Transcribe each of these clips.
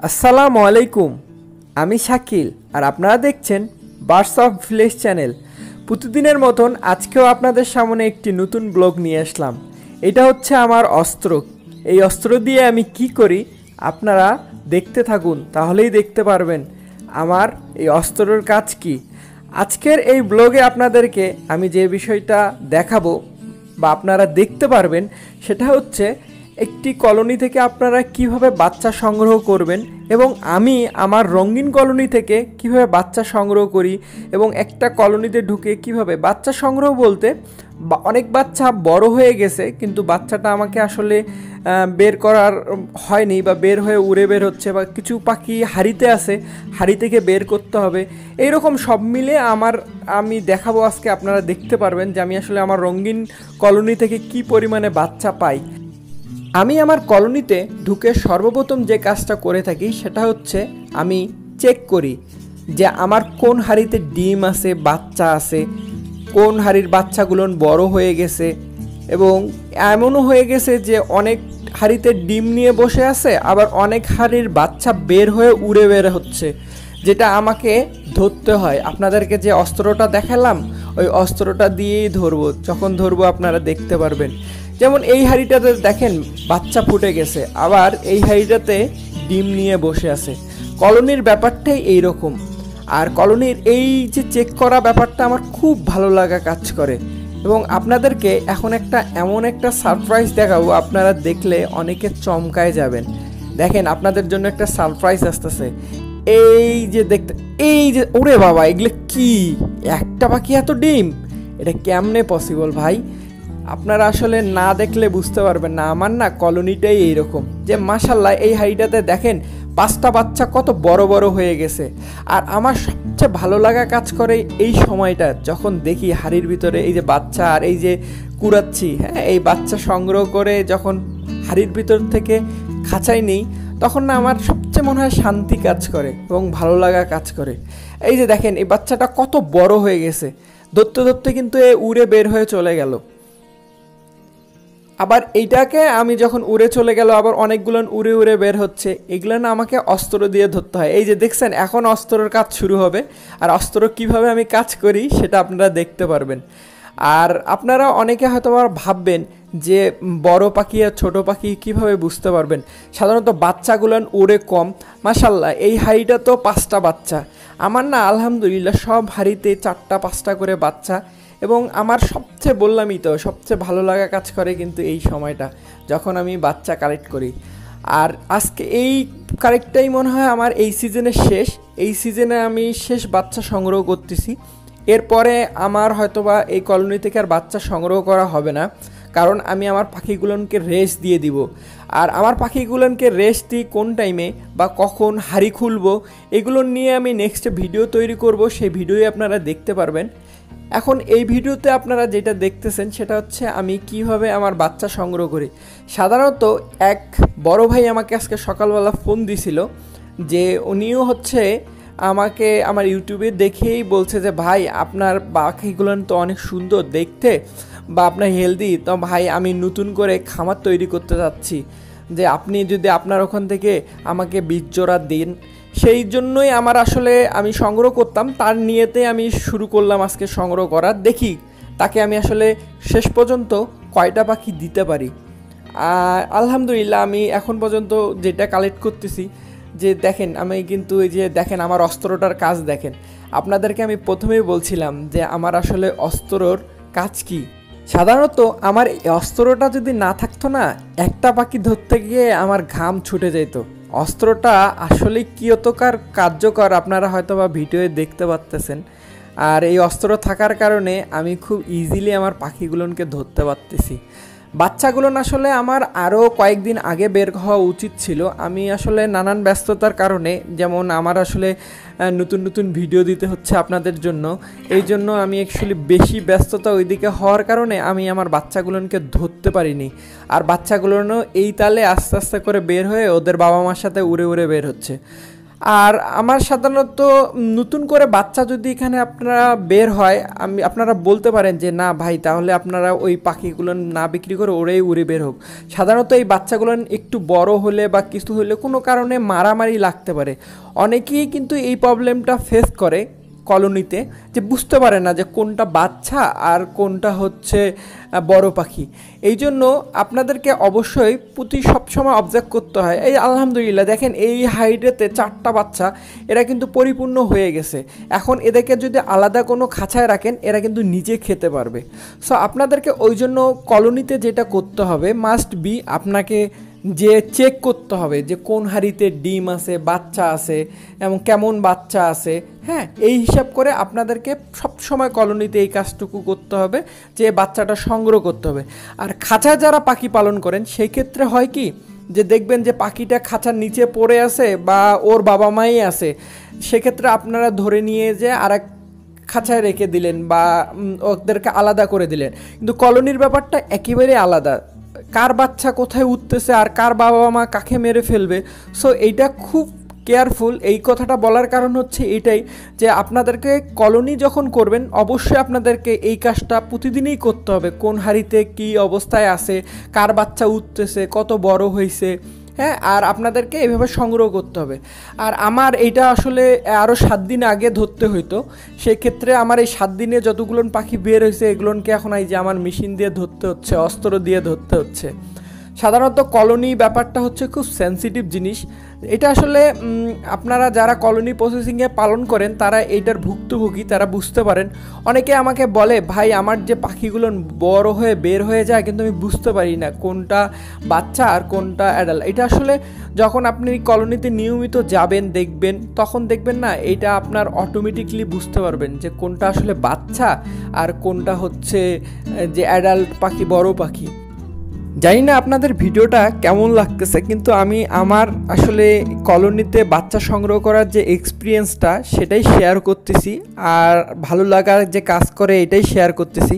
আসসালামু আলাইকুম। আমি শাকিল আর আপনারা দেখছেন বার্ডস অফ ভিলেজ চ্যানেল। প্রতিদিনের মতন আজকেও আপনাদের সামনে একটি নতুন ব্লগ নিয়ে আসলাম। এটা হচ্ছে আমার অস্ত্র। এই অস্ত্র দিয়ে আমি কি করি আপনারা দেখতে থাকুন, তাহলেই দেখতে পারবেন আমার এই অস্ত্রের কাজ কি। আজকের এই ব্লগে আপনাদেরকে আমি যে বিষয়টা দেখাবো বা আপনারা দেখতে পারবেন সেটা হচ্ছে একটি কলোনি থেকে আপনারা কিভাবে বাচ্চা সংগ্রহ করবেন এবং আমি আমার রঙিন কলোনি থেকে কিভাবে বাচ্চা সংগ্রহ করি এবং একটা কলোনিতে ঢুকে কিভাবে বাচ্চা সংগ্রহ বলতে অনেক বাচ্চা বড় হয়ে গেছে কিন্তু বাচ্চাটা আমাকে আসলে বের করার হয়নি বা বের হয়ে উড়ে বের হচ্ছে বা কিছু পাখি হাড়িতে আছে, হাড়ি থেকে বের করতে হবে। এইরকম সব মিলে আমি দেখাবো আজকে। আপনারা দেখতে পারবেন যে আমি আসলে আমার রঙিন কলোনি থেকে কি পরিমাণে বাচ্চা পাই। আমি আমার কলোনিতে ঢুকে সর্বপ্রথম যে কাজটা করে থাকি সেটা হচ্ছে আমি চেক করি যে আমার কোন হাঁড়িতে ডিম আছে, বাচ্চা আছে, কোন হাঁড়ির বাচ্চাগুলো বড় হয়ে গেছে এবং এমনও হয়ে গেছে যে অনেক হাঁড়িতে ডিম নিয়ে বসে আছে, আবার অনেক হাঁড়ির বাচ্চা বের হয়ে উড়ে বের হচ্ছে, যেটা আমাকে ধরতে হয়। আপনাদেরকে যে অস্ত্রটা দেখালাম ওই অস্ত্রটা দিয়েই ধরবো। যখন ধরবো আপনারা দেখতে পারবেন। যেমন এই হাঁড়িটাতে দেখেন বাচ্চা ফুটে গেছে, আবার এই হাঁড়িটাতে ডিম নিয়ে বসে আছে। কলোনির ব্যাপারটাই এইরকম। আর কলোনির এই যে চেক করা ব্যাপারটা আমার খুব ভালো লাগা কাজ করে এবং আপনাদেরকে এখন এমন একটা সারপ্রাইজ দেখাবো, আপনারা দেখলে অনেকে চমকায় যাবেন। দেখেন আপনাদের জন্য একটা সারপ্রাইজ আসতেছে। এই যে ওরে বাবা, এগুলো কি? একটা পাখি এত ডিম, এটা কেমনে পসিবল ভাই? আপনারা আসলে না দেখলে বুঝতে পারবেন না। আমার না কলোনিটাই এইরকম যে মাশাল্লাহ এই হাঁড়িটাতে দেখেন 5টা বাচ্চা কত বড় বড় হয়ে গেছে। আর আমার সবচেয়ে ভালো লাগা কাজ করে এই সময়টা, যখন দেখি হাঁড়ির ভিতরে এই যে বাচ্চা আর এই যে কুড়াচ্ছি, হ্যাঁ, এই বাচ্চা সংগ্রহ করে যখন হাঁড়ির ভিতর থেকে খাঁচাই নেই, তখন না আমার সবচেয়ে মনে হয় শান্তি কাজ করে এবং ভালো লাগা কাজ করে। এই যে দেখেন এই বাচ্চাটা কত বড় হয়ে গেছে, ধরতে ধরতে কিন্তু উড়ে বের হয়ে চলে গেল। আবার এইটাকে আমি যখন উড়ে চলে গেল, আবার অনেকগুলো উড়ে উড়ে বের হচ্ছে, এগুলো না আমাকে অস্ত্র দিয়ে ধরতে হয়। এই যে দেখছেন এখন অস্ত্রের কাজ শুরু হবে, আর অস্ত্র কিভাবে আমি কাজ করি সেটা আপনারা দেখতে পারবেন। আর আপনারা অনেকে হয়তো ভাববেন যে বড় পাখি আর ছোটো পাখি কীভাবে বুঝতে পারবেন। সাধারণত বাচ্চাগুলো উড়ে কম। মাশাল্লাহ এই হাঁড়িটা তো 5টা বাচ্চা। আমার না আলহামদুলিল্লাহ সব হাঁড়িতে 4টা 5টা করে বাচ্চা। এবং আমার সবচেয়ে ভালো লাগা কাজ করে কিন্তু এই সময়টা, যখন আমি বাচ্চা কালেক্ট করি। আর আজকে এই কালেক্টটাই মনে হয় আমার এই সিজনের শেষ। এই সিজনে আমি শেষ বাচ্চা সংগ্রহ করতেছি। এরপরে আমার হয়তোবা এই কলোনি থেকে আর বাচ্চা সংগ্রহ করা হবে না, কারণ আমি আমার পাখিগুলোকে রেস্ট দিয়ে দিব। আর আমার পাখিগুলোকে রেস্ট দিই কোন টাইমে বা কখন হাঁড়ি খুলবো, এগুলো নিয়ে আমি নেক্সট ভিডিও তৈরি করব। সেই ভিডিওই আপনারা দেখতে পারবেন। এখন এই ভিডিওতে আপনারা যেটা দেখতেছেন সেটা হচ্ছে আমি কিভাবে আমার বাচ্চা সংগ্রহ করি। সাধারণত এক বড় ভাই আমাকে আজকে সকালবেলা ফোন দিছিল, যে উনিও হচ্ছে আমাকে আমার ইউটিউবে দেখেই বলছে যে ভাই আপনার পাখিগুলো তো অনেক সুন্দর দেখতে বা আপনার হেলদি, তো ভাই আমি নতুন করে খামার তৈরি করতে যাচ্ছি, যে আপনি যদি আপনার ওখান থেকে আমাকে বীজ জোড়া দিন। সেই জন্যই আমি সংগ্রহ করতাম, তার নিয়েতে আমি শুরু করলাম আজকে সংগ্রহ করা। দেখি তাকে আমি আসলে শেষ পর্যন্ত কয়টা পাখি দিতে পারি। আলহামদুলিল্লাহ আমি এখন পর্যন্ত যেটা কালেক্ট করতেছি, যে দেখেন আমি কিন্তু এই যে দেখেন আমার অস্ত্রটার কাজ দেখেন। আপনাদেরকে আমি প্রথমেই বলছিলাম যে আমার আসলে অস্ত্রর কাজ কি। সাধারণত আমার এই অস্ত্রটা যদি না থাকতো না, একটা পাখি ধরতে গিয়ে আমার ঘাম ছুটে যেত। অস্ত্রটা আসলে কতকার কার্যকর আপনারা হয়তো বা ভিডিওয়ে দেখতে পাচ্তেছেন। আর এই অস্ত্র থাকার কারণে আমি খুব ইজিলি আমার পাখিগুলোকে ধরতে পারতেছি। বাচ্চাগুলো আসলে আমার আরও কয়েকদিন আগে বের হওয়া উচিত ছিল। আমি আসলে নানান ব্যস্ততার কারণে, যেমন আমার আসলে নতুন ভিডিও দিতে হচ্ছে আপনাদের জন্য, এই জন্য আমি অ্যাকচুয়ালি বেশি ব্যস্ততা ওইদিকে হওয়ার কারণে আমি আমার বাচ্চাগুলোকে ধরতে পারিনি। আর বাচ্চাগুলো এই তালে আস্তে আস্তে করে বের হয়ে ওদের বাবা মার সাথে উড়ে উড়ে বের হচ্ছে। আর আমার সাধারণত নতুন করে বাচ্চা যদি এখানে আপনারা বের হয়, আপনারা বলতে পারেন যে না ভাই তাহলে আপনারা ওই পাখিগুলো না বিক্রি করে ওরাই উড়ে বের হোক। সাধারণত এই বাচ্চাগুলো একটু বড় হলে বা কিছু হলে কোনো কারণে মারামারি লাগতে পারে। অনেকেই কিন্তু এই প্রবলেমটা ফেস করে কলোনিতে, যে বুঝতে পারে না যে কোনটা বাচ্চা আর কোনটা হচ্ছে বড় পাখি। এই জন্য আপনাদেরকে অবশ্যই সবসময় অবজার্ভ করতে হয়। এই আলহামদুলিল্লাহ দেখেন এই হাইটেতে 4টা বাচ্চা, এরা কিন্তু পরিপূর্ণ হয়ে গেছে। এখন এদেরকে যদি আলাদা কোনো খাঁচায় রাখেন এরা কিন্তু নিজে খেতে পারবে। সো আপনাদেরকে ওই জন্য কলোনিতে যেটা করতে হবে, মাস্ট বি আপনাকে যে চেক করতে হবে যে কোন হাঁড়িতে ডিম আছে, বাচ্চা আছে এবং কেমন বাচ্চা আছে। হ্যাঁ, এই হিসাব করে আপনাদেরকে সবসময় কলোনিতে এই কাজটুকু করতে হবে যে বাচ্চাটা সংগ্রহ করতে হবে। আর খাঁচায় যারা পাখি পালন করেন সেই ক্ষেত্রে হয় কি যে দেখবেন যে পাখিটা খাঁচার নিচে পড়ে আছে বা ওর বাবা মাই আছে, সেক্ষেত্রে আপনারা ধরে নিয়ে যে আরেক খাঁচায় রেখে দিলেন বা ওদেরকে আলাদা করে দিলেন। কিন্তু কলোনির ব্যাপারটা একেবারে আলাদা, কার বাচ্চা কোথায় উঠতেছে আর কার বাবা মা কাকে মেরে ফেলবে। সো এইটা খুব কেয়ারফুল। এই কথাটা বলার কারণ হচ্ছে এটাই যে আপনাদেরকে কলোনি যখন করবেন অবশ্যই আপনাদেরকে এই কাজটা প্রতিদিনই করতে হবে, কোন হাঁড়িতে কী অবস্থায় আছে, কার বাচ্চা উঠতেছে, কত বড় হয়েছে। হ্যাঁ, আর আপনাদেরকে এভাবে সংগ্রহ করতে হবে। আর আমার এইটা আসলে আরও 7 দিন আগে ধরতে হইতো, সেক্ষেত্রে আমার এই 7 দিনে যতগুলো পাখি বের হয়েছে এগুলোকে এখন এই যে আমার মেশিন দিয়ে ধরতে হচ্ছে, অস্ত্র দিয়ে ধরতে হচ্ছে। সাধারণত কলোনি ব্যাপারটা হচ্ছে খুব সেন্সিটিভ জিনিস। এটা আসলে আপনারা যারা কলোনি প্রসেসিংয়ে পালন করেন তারা এইটার ভুক্তভোগী, তারা বুঝতে পারেন। অনেকে আমাকে বলে ভাই আমার যে পাখিগুলো বড় হয়ে বের হয়ে যায় কিন্তু আমি বুঝতে পারি না কোনটা বাচ্চা আর কোনটা অ্যাডাল্ট। এটা আসলে যখন আপনি কলোনিতে নিয়মিত যাবেন দেখবেন, তখন দেখবেন না এইটা আপনার অটোমেটিকলি বুঝতে পারবেন যে কোনটা আসলে বাচ্চা আর কোনটা হচ্ছে যে অ্যাডাল্ট পাখি, বড় পাখি। জানি না আপনাদের ভিডিওটা কেমন লাগতেছে, কিন্তু আমি আমার আসলে কলোনিতে বাচ্চা সংগ্রহ করার যে এক্সপিরিয়েন্সটা সেটাই শেয়ার করতেছি, আর ভালো লাগার যে কাজ করে এটাই শেয়ার করতেছি।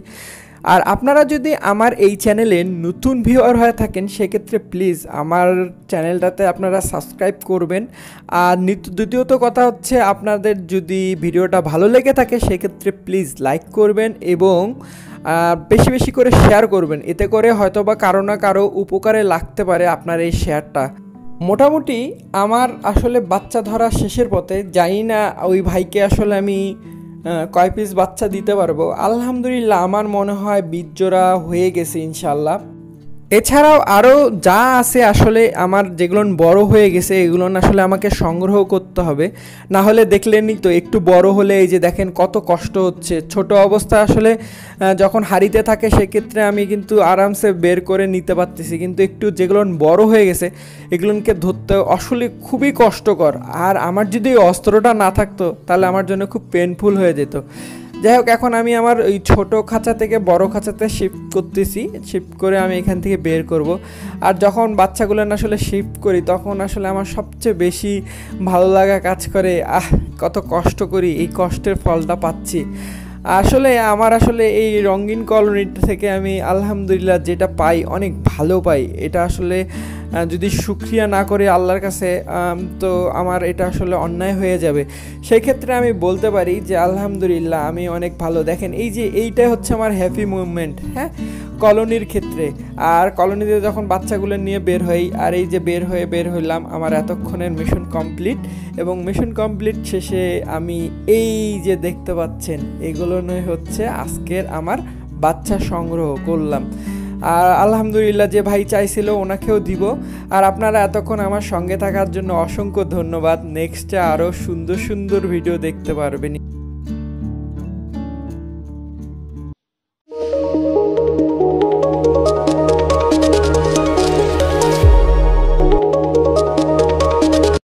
আর আপনারা যদি আমার এই চ্যানেলে নতুন ভিউয়ার হয়ে থাকেন সেক্ষেত্রে প্লিজ আমার চ্যানেলটাতে আপনারা সাবস্ক্রাইব করবেন। আর দ্বিতীয়ত কথা হচ্ছে আপনাদের যদি ভিডিওটা ভালো লেগে থাকে সেক্ষেত্রে প্লিজ লাইক করবেন এবং বেশি বেশি করে শেয়ার করবেন। এতে করে হয়তো বা কারো না কারো উপকারে লাগতে পারে আপনার এই শেয়ারটা। মোটামুটি আমার আসলে বাচ্চা ধরা শেষের পথে, জানি না ওই ভাইকে আসলে আমি কয় পিস বাচ্চা দিতে পারবো। আলহামদুলিল্লাহ আমার মনে হয় 20 জোড়া হয়ে গেছে ইনশাল্লাহ। এছাড়াও আরও যা আছে আসলে আমার যেগুলো বড় হয়ে গেছে এগুলো আসলে আমাকে সংগ্রহ করতে হবে, না হলে দেখলেনই তো একটু বড় হলে এই যে দেখেন কত কষ্ট হচ্ছে। ছোট অবস্থা আসলে যখন হাঁড়িতে থাকে সেক্ষেত্রে আমি কিন্তু আরামসে বের করে নিতে পারতেছি, কিন্তু একটু যেগুলো বড় হয়ে গেছে এগুলোকে ধরতে আসলে খুবই কষ্টকর। আর আমার যদি অস্ত্রটা না থাকতো তাহলে আমার জন্য খুব পেনফুল হয়ে যেত। যাই হোক, এখন আমি আমার ওই ছোটো খাঁচা থেকে বড় খাঁচাতে শিফট করতেছি, শিফট করে আমি এখান থেকে বের করব। আর যখন বাচ্চাগুলো আসলে শিফট করি তখন আসলে আমার সবচেয়ে বেশি ভালো লাগা কাজ করে। কত কষ্ট করি, এই কষ্টের ফলটা পাচ্ছি। আসলে আমার আসলে এই রঙিন কলোনিটা থেকে আমি আলহামদুলিল্লাহ যেটা পাই অনেক ভালো পাই। এটা আসলে যদি শুকরিয়া না করি আল্লাহর কাছে তো আমার এটা আসলে অন্যায় হয়ে যাবে। সেই ক্ষেত্রে আমি বলতে পারি যে আলহামদুলিল্লাহ আমি অনেক ভালো। দেখেন এই যে এইটাই হচ্ছে আমার হ্যাপি মুভমেন্ট, হ্যাঁ, কলোনির ক্ষেত্রে। আর কলোনিতে যখন বাচ্চাগুলো নিয়ে বের হই, আর এই যে বের হইলাম, আমার এতক্ষণের মিশন কমপ্লিট। এবং মিশন কমপ্লিট শেষে আমি এই যে দেখতে পাচ্ছেন এগুলোই হচ্ছে আজকের আমার বাচ্চা সংগ্রহ করলাম। আর আলহামদুলিল্লাহ যে ভাই চাইছিল ওনাকেও দিব। আর আপনারা এতক্ষণ আমার সঙ্গে থাকার জন্য অসংখ্য ধন্যবাদ। নেক্সটে আরও সুন্দর সুন্দর ভিডিও দেখতে পারবেন।